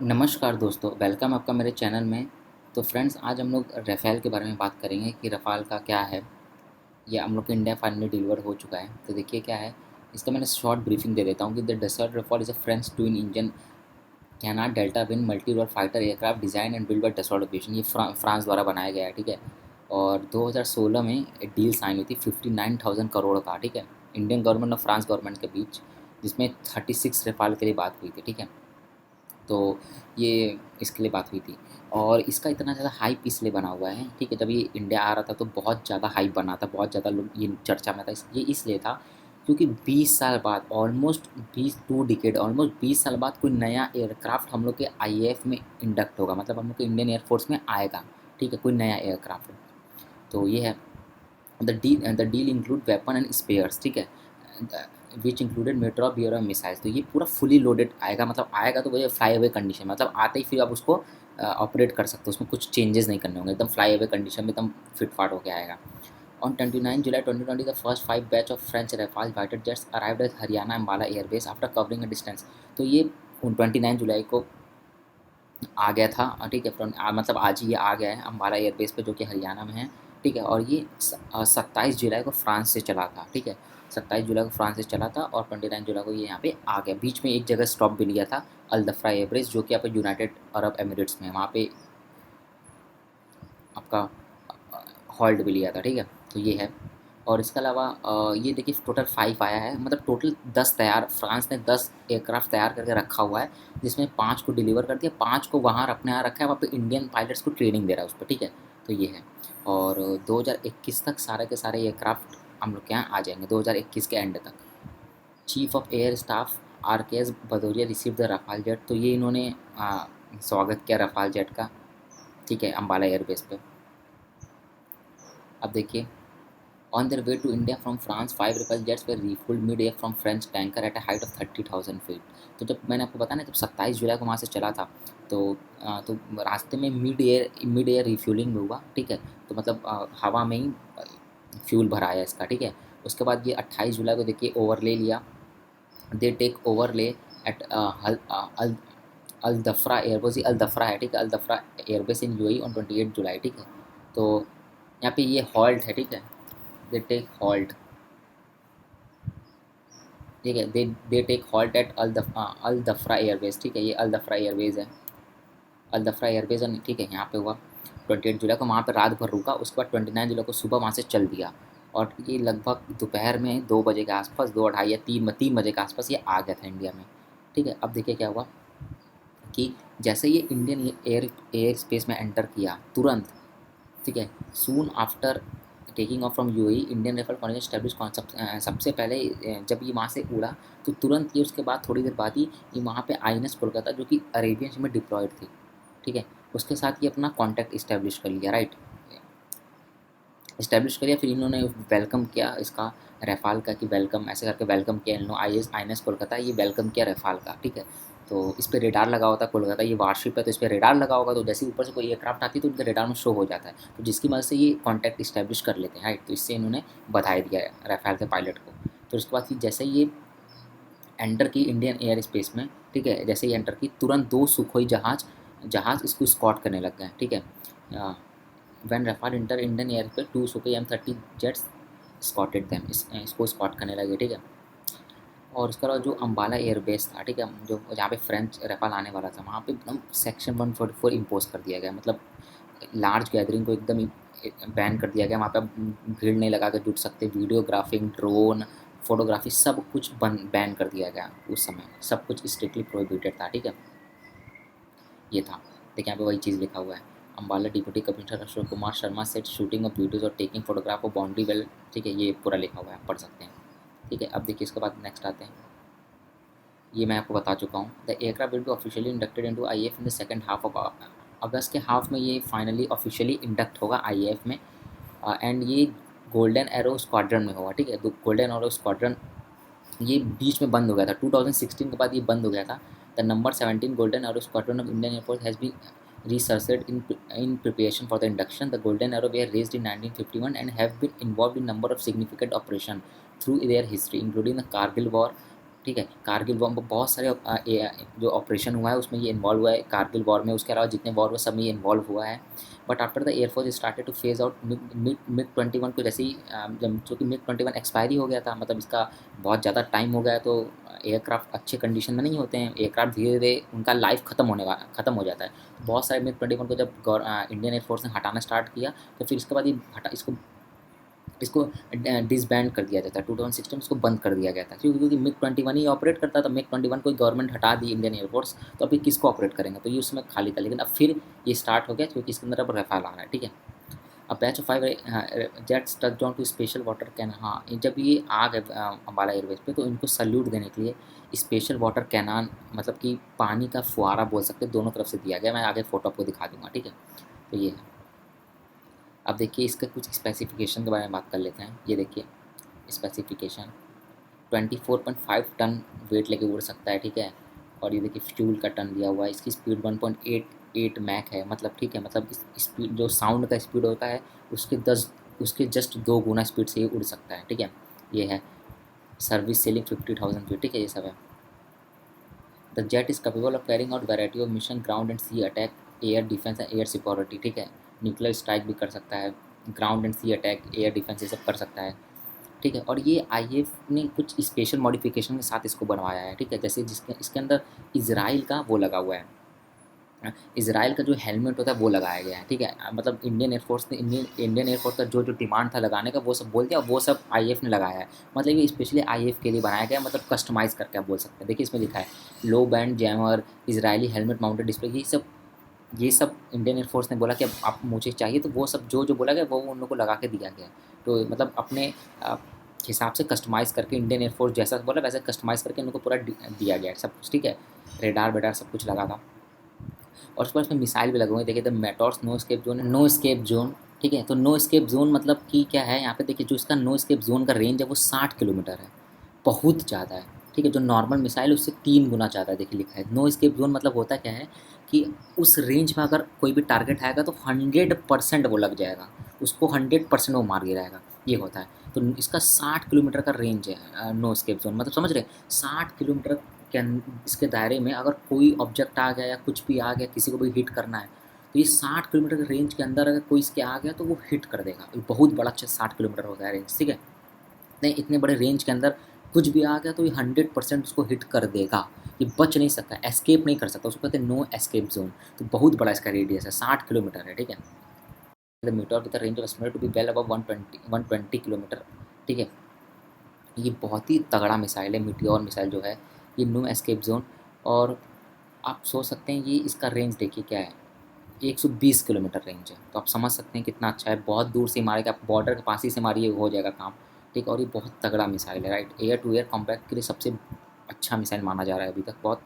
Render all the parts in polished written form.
नमस्कार दोस्तों, वेलकम आपका मेरे चैनल में। तो फ्रेंड्स, आज हम लोग रफ़ेल के बारे में बात करेंगे कि रफ़ाल का क्या है। ये हम लोग को इंडिया फाइनली डिलीवर हो चुका है। तो देखिए क्या है, इसका मैंने शॉर्ट ब्रीफिंग दे देता हूँ कि the Dassault Rafale is a French twin engine canard delta wing multi role fighter aircraft design and build by Dassault aviation. ये फ्रांस द्वारा बनाया गया है, ठीक है। और 2016 में एक डील साइन हुई थी 59,000 करोड़ का, ठीक है, इंडियन गवर्नमेंट और फ्रांस गवर्नमेंट के बीच, जिसमें 36 रफ़ाल के लिए बात हुई थी, ठीक है। तो ये इसके लिए बात हुई थी। और इसका इतना ज़्यादा हाइप इसलिए बना हुआ है, ठीक है। जब ये इंडिया आ रहा था तो बहुत ज़्यादा हाइप बना था, बहुत ज़्यादा लोग ये चर्चा में था। ये इसलिए था क्योंकि 20 साल बाद, ऑलमोस्ट 22 डिकेड, ऑलमोस्ट 20 साल बाद कोई नया एयरक्राफ्ट हम लोग के आईएएफ में इंडक्ट होगा, मतलब हम लोग के इंडियन एयरफोर्स में आएगा, ठीक है, कोई नया एयरक्राफ्ट। तो ये है। The deal include weapon and spheres, ठीक है, विच इंक्लूडेड मेट्रो बियर और मिसाइल्स। तो ये पूरा फुली लोडेड आएगा, मतलब आएगा तो वही फ्लाई अवे कंडीशन, मतलब आते ही फिर आप उसको ऑपरेट कर सकते हो, उसमें कुछ चेंजेस नहीं करने होंगे, एकदम फ्लाई अवे कंडीशन में एकदम फिट फाट होकर आएगा। On 29 July 2020, the first 5 batch of French Rafale fighter jets arrived at Haryana Ambala Air Base after covering a distance। तो ये 29 जुलाई को आ गया था, ठीक है, मतलब आज ही ये आ गया है अम्बाला एयरबेस पे, जो कि हरियाणा में है, ठीक है। और ये 27 जुलाई को फ्रांस से चला था, ठीक है। 27 जुलाई को फ्रांस से चला था और 29 जुलाई को ये यहाँ पे आ गया। बीच में एक जगह स्टॉप भी लिया था, अल दफ्रा एयरबेस, जो कि यहाँ पे यूनाइटेड अरब एमिरेट्स में है, वहाँ पे आपका हॉल्ट भी लिया था, ठीक है। तो ये है। और इसके अलावा ये देखिए टोटल 5 आया है, मतलब टोटल 10 तैयार, फ्रांस ने 10 एयरक्राफ्ट तैयार करके रखा हुआ है, जिसमें 5 को डिलीवर कर दिया, 5 को वहाँ अपने यहाँ रखा है, वहाँ पे इंडियन पायलट्स को ट्रेनिंग दे रहा है उस पर, ठीक है। तो ये है। और 2021 तक सारे के सारे एयरक्राफ्ट हम लोग के यहाँ आ जाएंगे, 2021 के एंड तक। Chief of air staff RKS Bhadauria receive the Rafale jet. तो ये इन्होंने स्वागत किया रफाल जेट का, ठीक है, अम्बाला एयरबेस पे। अब देखिए, on their way to India from France 5 jets were refuelled mid air from French tanker at a height of 30,000 feet. तो जब मैंने आपको बताया ना, जब 27 जुलाई को वहाँ से चला था, तो तो रास्ते में मिड एयर रिफ्यूलिंग में हुआ, ठीक है। तो मतलब हवा में ही फ्यूल भराया इसका, ठीक है। उसके बाद ये 28 जुलाई को देखिए ओवरले लिया, they take overlay at Al Al Dhafra airbase, Al Dhafra है, ठीक है, Al Dhafra airbase in UAE on 28 July, ठीक है। तो यहाँ पे ये हॉल्ट है, ठीक है, दे टेक हॉल्ट, ठीक है, they take halt at Al Dhafra airbase, ठीक है, ये अल दफ्रा एयरवेज है, अल दफ्रा एयरबेस, ठीक है, यहाँ पे हुआ 28 जुलाई को, वहाँ पे रात भर रुका। उसके बाद 29 जुलाई को सुबह वहाँ से चल दिया, और ये लगभग दोपहर में 2 बजे के आसपास, 2 2:30 या 3 बजे के आसपास ये आ गया था इंडिया में, ठीक है। अब देखिए क्या हुआ कि जैसे ये इंडियन एयर स्पेस में एंटर किया तुरंत, ठीक है, soon after taking of from UAE Indian rifle college establish concept. सबसे पहले जब ये वहाँ से उड़ा, तो तुरंत ये उसके बाद थोड़ी देर बाद ही ये वहाँ पे आईएनएस कोलकाता, जो कि अरेबियन सी में डिप्लॉयड थी, ठीक है, उसके साथ ये अपना कॉन्टैक्ट इस्टेब्लिश कर लिया, राइट, इस्टेब्लिश कर लिया। फिर इन्होंने वेलकम किया इसका, रफ़ाल का, कि वेलकम ऐसे करके वेलकम किया इन लोग, आईएनएस कोलकाता, ये वेलकम किया रफ़ाल का, ठीक है। तो इस पर रेडार लगा होता है कोलकाता, ये वारशिप है, तो इस पर रेडार लगा होगा, तो जैसे ही ऊपर से कोई एयरक्राफ्ट आती है तो उनके रेडार में शो हो जाता है, तो जिसकी मदद से ये कॉन्टैक्ट इस्टेब्लिश कर लेते हैं, राइट। तो इससे इन्होंने बधाई दिया रफ़ाल के पायलट को। तो उसके बाद फिर जैसे ही ये एंटर की इंडियन एयर स्पेस में, ठीक है, जैसे ही एंटर की तुरंत 2 सुखोई जहाज जहाज इसको स्कॉट करने लग गए, ठीक है। When Rafale inter Indian air पे 2 सुखोई M30 जेट्स स्कॉटेड देम, इसको स्कॉट करने लगे, ठीक है। और उसके बाद जो अम्बाला एयरबेस था, ठीक है, जो जहाँ पे फ्रेंच रफाल आने वाला था, वहाँ पे एकदम सेक्शन 144 इम्पोज कर दिया गया, मतलब लार्ज गैदरिंग को एकदम बैन कर दिया गया। वहाँ पे आप भीड़ नहीं लगा कर जुट सकते, वीडियोग्राफिंग, ड्रोन, फोटोग्राफी, सब कुछ बैन कर दिया गया उस समय, सब कुछ स्ट्रिक्टली प्रोहिबिटेड था, ठीक है। ये था। देखिए यहाँ पे वही चीज़ लिखा हुआ है, Ambala deputy commissioner Ashok Kumar Sharma set shooting of videos और taking photograph of boundary wall, ठीक है, ये पूरा लिखा हुआ है, पढ़ सकते हैं, ठीक है। अब देखिए इसके बाद नेक्स्ट आते हैं, ये मैं आपको बता चुका हूँ, the aircraft will be officially inducted into IAF in the second half of अगस्त के हाफ में ये फाइनली ऑफिशियली इंडक्ट होगा आईएएफ में, एंड ये गोल्डन एरो स्क्वाड्रन में होगा, ठीक है। गोल्डन एरो स्क्वाड्रन ये बीच में बंद हो गया था, 2016 के बाद ये बंद हो गया था। The number 17 golden arrow squadron of Indian Air Force has been resurfaced in preparation for the induction. The Golden Arrow were raised in 1951 and have been involved in number of significant operations through their history, including the Kargil War, ठीक है। Kargil war में बहुत सारे जो operation हुआ है उसमें ये इन्वॉल्व हुआ है कारगिल वॉर में, उसके अलावा जितने वॉर हुए सब में ये इन्वॉल्व हुआ है। But after the air force started two phase out MiG 21 को, जैसे ही जब चूँकि मिग 21 एक्सपायरी हो गया था, मतलब इसका बहुत ज़्यादा टाइम हो गया, तो एयरक्राफ्ट अच्छे कंडीशन में नहीं होते हैं, एयरक्राफ्ट धीरे धीरे उनका लाइफ ख़त्म हो जाता है। तो बहुत सारे मिग 21 को जब इंडियन एयरफोर्स ने हटाना स्टार्ट किया, तो फिर इसके बाद ये हटा इसको इसको डिसबैंड कर दिया जाता है। 2016 इसको बंद कर दिया गया था, क्योंकि मिग 21 ही ऑपरेट करता था। मिग 21 को गवर्नमेंट हटा दी इंडियन एयरफोर्स, तो अभी किसको ऑपरेट करेंगे, तो ये उसमें खाली था। लेकिन अब फिर ये स्टार्ट हो गया, क्योंकि इसके अंदर अब रफाल आ रहा है, ठीक है। अब batch of 5 jets touch down to special water can, हाँ जब ये आ गए अम्बाला एयरवेज पे, तो इनको सल्यूट देने के लिए स्पेशल वाटर कैनान, मतलब कि पानी का फुहारा बोल सकते हैं, दोनों तरफ से दिया गया। मैं आगे फोटो आपको दिखा दूंगा, ठीक है। तो ये है। अब देखिए इसका कुछ स्पेसिफिकेशन के बारे में बात कर लेते हैं। ये देखिए स्पेसिफिकेशन, 24.5 टन वेट लेके उड़ सकता है, ठीक है। और ये देखिए फ्यूल का टन दिया हुआ है। इसकी स्पीड 1.88 मैक है, मतलब ठीक है, मतलब इस स्पीड जो साउंड का स्पीड होता है उसके जस्ट 2 गुना स्पीड से ही उड़ सकता है, ठीक है। ये है। सर्विस सेलिंग 50,000 फीट, ठीक है, ये सब है। The jet is capable of carrying out variety of mission, ground and sea attack, air defence and air security, ठीक है। न्यूक्लियर स्ट्राइक भी कर सकता है, ground and sea attack, air defence, ये सब कर सकता है, ठीक है। और ये आईएएफ ने कुछ स्पेशल मॉडिफिकेशन के साथ इसको बनवाया है, ठीक है। जैसे जिसके इसके अंदर इजराइल का वो लगा हुआ है, इजराइल का जो हेलमेट होता है वो लगाया गया है, ठीक है। मतलब इंडियन एयरफोर्स ने इंडियन एयरफोर्स का जो जो डिमांड था लगाने का, वो सब बोल दिया, वो सब आईएएफ ने लगाया है। मतलब ये स्पेशली आईएएफ के लिए बनाया गया, मतलब कस्टमाइज़ करके आप बोल सकते हैं। देखिए इसमें लिखा है लो band jammer, Israeli helmet mounted display, ये सब इंडियन एयरफोर्स ने बोला कि अब आप मुझे चाहिए, तो वो सब जो जो बोला गया वो उन लोगों को लगा के दिया गया। तो मतलब अपने हिसाब से कस्टमाइज़ करके इंडियन एयरफोर्स जैसा बोला वैसे कस्टमाइज़ करके उनको पूरा दिया गया है सब कुछ, ठीक है। रेडार वेडार सब कुछ लगा था। और उसके बाद उसमें मिसाइल भी लगे हुए हैं। देखिए द मेटॉर्स नो स्केप जोन, ठीक है। तो नो स्केप जोन मतलब कि क्या है, यहाँ पे देखिए जो इसका नो स्केप जोन का रेंज है वो 60 किलोमीटर है, बहुत ज़्यादा है, ठीक है। जो नॉर्मल मिसाइल उससे 3 गुना ज़्यादा है। देखिए लिखा है नो स्केप जोन, मतलब होता क्या है कि उस रेंज में अगर कोई भी टारगेट आएगा तो 100% वो लग जाएगा, उसको 100% वो मार गिराएगा, ये होता है। तो इसका 60 किलोमीटर का रेंज है नो स्केप जोन, मतलब समझ रहे 60 किलोमीटर के इसके दायरे में अगर कोई ऑब्जेक्ट आ गया या कुछ भी आ गया, किसी को भी हिट करना है, तो ये 60 किलोमीटर के रेंज के अंदर अगर कोई इसके आ गया तो वो हिट कर देगा। ये बहुत बड़ा 60 किलोमीटर होता है रेंज, ठीक है। नहीं, इतने बड़े रेंज के अंदर कुछ भी आ गया तो ये 100% उसको हिट कर देगा, ये बच नहीं सकता, एस्केप नहीं कर सकता, उसको कहते हैं नो एस्केप जोन। तो बहुत बड़ा इसका रेडियस है, 60 किलोमीटर है, ठीक है। The Meteor with the range of estimated to be well above 120 kilometre, ठीक है। ये बहुत ही तगड़ा मिसाइल है, मीटियोर मिसाइल जो है, ये नो एस्केप जोन। और आप सोच सकते हैं ये इसका रेंज देखिए क्या है, 120 किलोमीटर रेंज है। तो आप समझ सकते हैं कितना अच्छा है, बहुत दूर से मारेगा, आप बॉर्डर के पास ही से मारिए हो जाएगा काम, ठीक है। और ये बहुत तगड़ा मिसाइल है, right. Air to air combat के लिए सबसे अच्छा मिसाइल माना जा रहा है अभी तक, बहुत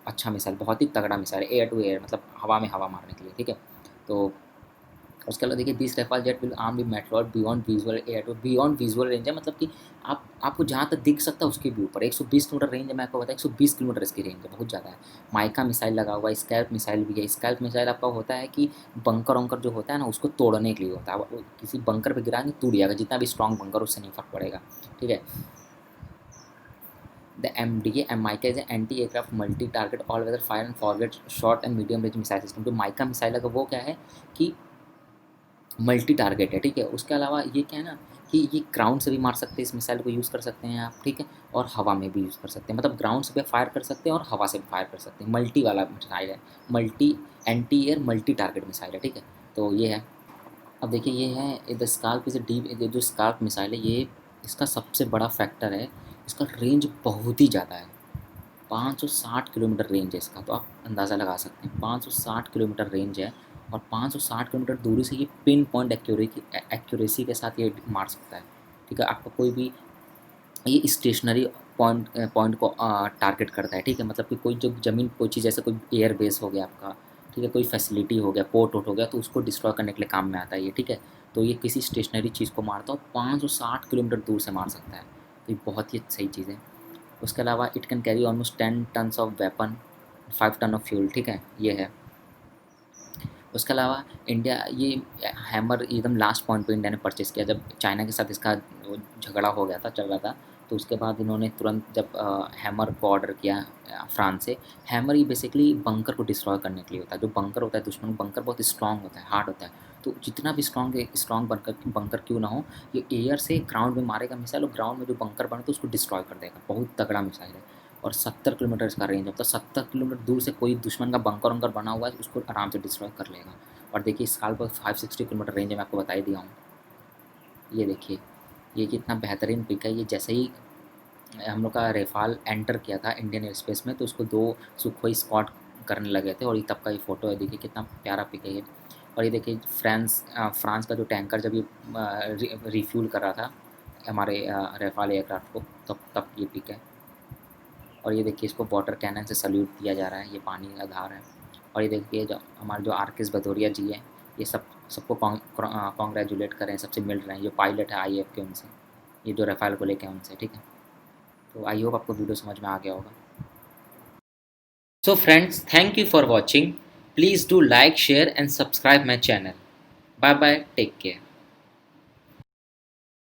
अच्छा मिसाइल, बहुत ही तगड़ा मिसाइल है एयर टू एयर, मतलब हवा में हवा मारने के लिए, ठीक है। तो उसके अलावा देखिए this Rafale jet will arm with Meteor beyond visual air to beyond visual range है, मतलब कि आपको जहाँ तक दिख सकता है उसके भी ऊपर 120 किलोमीटर रेंज है। मैं आपको बताया 120 किलोमीटर इसकी रेंज है, बहुत ज़्यादा है। माइका मिसाइल लगा हुआ है, स्कैल्प मिसाइल भी है। स्कैल्प मिसाइल आपका होता है कि बंकर वंकर जो होता है ना उसको तोड़ने के लिए होता है, वो किसी बंकर पर गिराएंगे टूट जाएगा, जितना भी स्ट्रॉन्ग बंकर उससे नहीं फर्क पड़ेगा, ठीक है। The MDA MICA is anti aircraft multi target all weather fire and forget short and medium range missile system. तो माइका मिसाइल का वो क्या है कि मल्टी टारगेट है, ठीक है। उसके अलावा ये क्या है ना कि ये ग्राउंड से भी मार सकते हैं, इस मिसाइल को यूज़ कर सकते हैं आप, ठीक है। और हवा में भी यूज़ कर सकते हैं, मतलब ग्राउंड से भी फायर कर सकते हैं और हवा से भी फायर कर सकते हैं। मल्टी वाला मिसाइल है, multi anti air multi target missile है, ठीक है। तो ये है। अब देखिए ये है द स्कार्प इज़ डीप, जो स्कार्प मिसाइल है ये, इसका सबसे बड़ा फैक्टर है इसका रेंज बहुत ही ज़्यादा है। 560 किलोमीटर रेंज है इसका, तो आप अंदाज़ा लगा सकते हैं 560 किलोमीटर रेंज है। और 560 किलोमीटर दूरी से ये पिन पॉइंट एक्यूरेसी के साथ ये मार सकता है, ठीक है। आपका कोई भी ये स्टेशनरी पॉइंट को टारगेट करता है, ठीक है। मतलब कि कोई जो ज़मीन कोई चीज़, जैसे कोई एयर बेस हो गया आपका, ठीक है, कोई फैसिलिटी हो गया, पोर्ट वोट हो गया, तो उसको डिस्ट्रॉय करने के लिए काम में आता है ये, ठीक है। तो ये किसी स्टेशनरी चीज़ को मारता है और 560 किलोमीटर दूर से मार सकता है, तो ये बहुत ही सही चीज़ है। उसके अलावा it can carry almost 10 tons of weapon, 5 ton of fuel, ठीक है, ये है। उसके अलावा इंडिया ये हैमर एकदम लास्ट पॉइंट पे इंडिया ने परचेज़ किया जब चाइना के साथ इसका झगड़ा हो गया था, चल रहा था। तो उसके बाद इन्होंने तुरंत जब हैमर को ऑर्डर किया फ्रांस से। हैमर ये बेसिकली बंकर को डिस्ट्रॉय करने के लिए होता है। जो बंकर होता है दुश्मन बंकर बहुत स्ट्रॉन्ग होता है, हार्ड होता है। तो जितना भी स्ट्रॉन्ग बंकर क्यों ना हो, ये एयर से ग्राउंड में मारेगा मिसाइल और ग्राउंड में जो बंकर बने तो उसको डिस्ट्रॉय कर देगा। बहुत तगड़ा मिसाइल है और 70 किलोमीटर इसका रेंज होता है। 70 किलोमीटर दूर से कोई दुश्मन का बंकर वंकर बना हुआ है उसको आराम से डिस्ट्रॉय कर लेगा। और देखिए इस साल पर 560 किलोमीटर रेंज है, मैं आपको बता ही दिया हूँ। ये देखिए ये कितना बेहतरीन पिक है। ये जैसे ही हम लोग का रेफाल एंटर किया था इंडियन एयर स्पेस में तो उसको 2 सुखोई स्पॉट करने लगे थे और ये तब का ये फ़ोटो है। देखिए कितना प्यारा पिक है ये। और ये देखिए फ्रांस का जो टैंकर जब ये रिफ्यूल कर रहा था हमारे रेफाल एयरक्राफ्ट को, तब ये पिक है। और ये देखिए इसको वाटर कैनन से सल्यूट दिया जा रहा है, ये पानी का धार है। और ये देखिए जो हमारे जो आर.के. भदौरिया जी हैं, ये सबको कॉन्ग्रेचुलेट कर रहे हैं, सबसे मिल रहे हैं। जो पायलट है आईएएफ के उनसे, ये जो रफ़ाल को लेके हैं उनसे, ठीक है। तो आई होप आपको वीडियो समझ में आ गया होगा। So friends, thank you for watching. Please do like, share and subscribe my channel. Bye bye, take care.